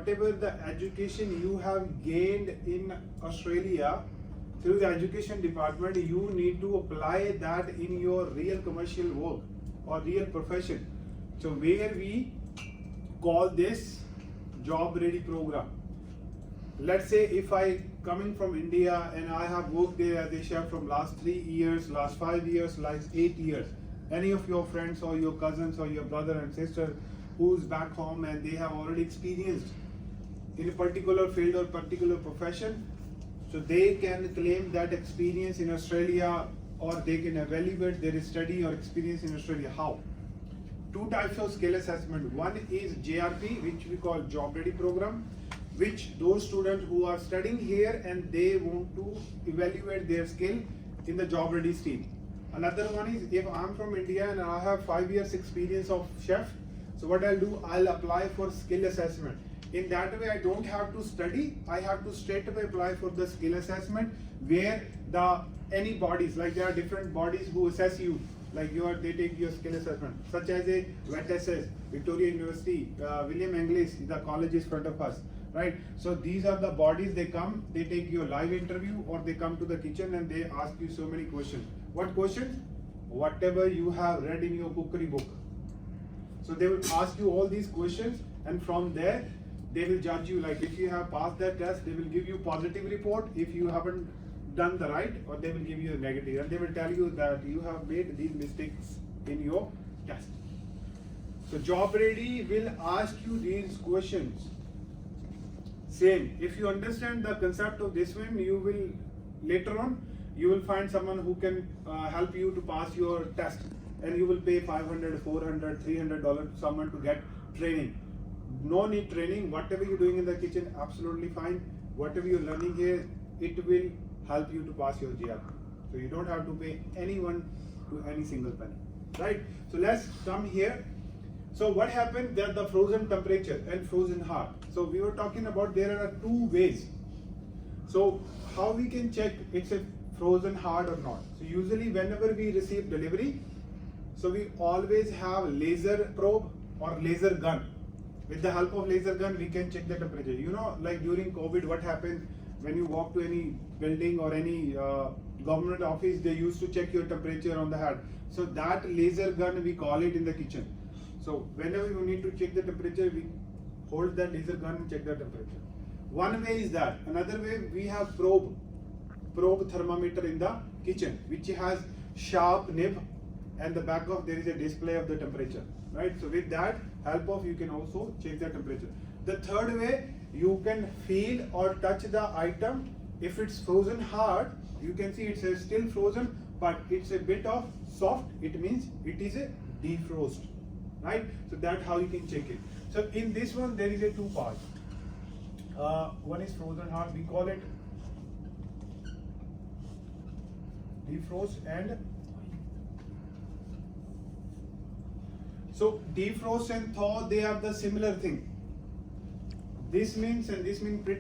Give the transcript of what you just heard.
whatever the education you have gained in Australia through the education department, you need to apply that in your real commercial work or real profession. So where we call this job ready program. Let's say if I coming from India and I have worked there as a chef from last 3 years, last 5 years, last 8 years. Any of your friends or your cousins or your brother and sister who's back home and they have already experienced in a particular field or particular profession, so they can claim that experience in Australia, or they can evaluate their study or experience in Australia. How? Two types of skill assessment. One is JRP, which we call job ready program, which those students who are studying here and they want to evaluate their skill in the job ready stream. Another one is if I'm from India and I have 5 years experience of chef, so what I'll do, I'll apply for skill assessment. In that way, I don't have to study, I have to straight away apply for the skill assessment, where any bodies, like there are different bodies who assess you, like they take your skill assessment, such as a VET-SS, Victoria University, William English, the college is front of us, right? So these are the bodies, they come, they take your live interview, or they come to the kitchen and they ask you so many questions. What questions? Whatever you have read in your cookery book. So they will ask you all these questions, and from there they will judge you. Like if you have passed that test, they will give you positive report. If you haven't done the right, or they will give you a negative, and they will tell you that you have made these mistakes in your test. So job ready will ask you these questions. Same, if you understand the concept of this one, you will later on you will find someone who can help you to pass your test, and you will pay $500, $400, $300 to someone to get training. No need training. Whatever you're doing in the kitchen, absolutely fine. Whatever you're learning here, it will help you to pass your GR. So you don't have to pay anyone to any single penny, right? So let's come here. So what happened that the frozen temperature and frozen hard. So we were talking about there are two ways. So how we can check it's a frozen hard or not. So usually whenever we receive delivery, so we always have laser probe or laser gun. With the help of laser gun, we can check the temperature. You know, like during COVID, what happened when you walk to any building or any government office, they used to check your temperature on the head. So that laser gun, we call it in the kitchen. So whenever you need to check the temperature, we hold that laser gun and check the temperature. One way is that. Another way, we have probe thermometer in the kitchen, which has sharp nib, and the back of there is a display of the temperature, right? So with that help of, you can also check the temperature. The third way, you can feel or touch the item. If it's frozen hard, you can see it says still frozen, but it's a bit of soft, it means it is a defrost, right? So that's how you can check it. So in this one, there is a two parts. One is frozen hard, we call it defrost, and so defrost and thaw, they are the similar thing. This means and this means pretty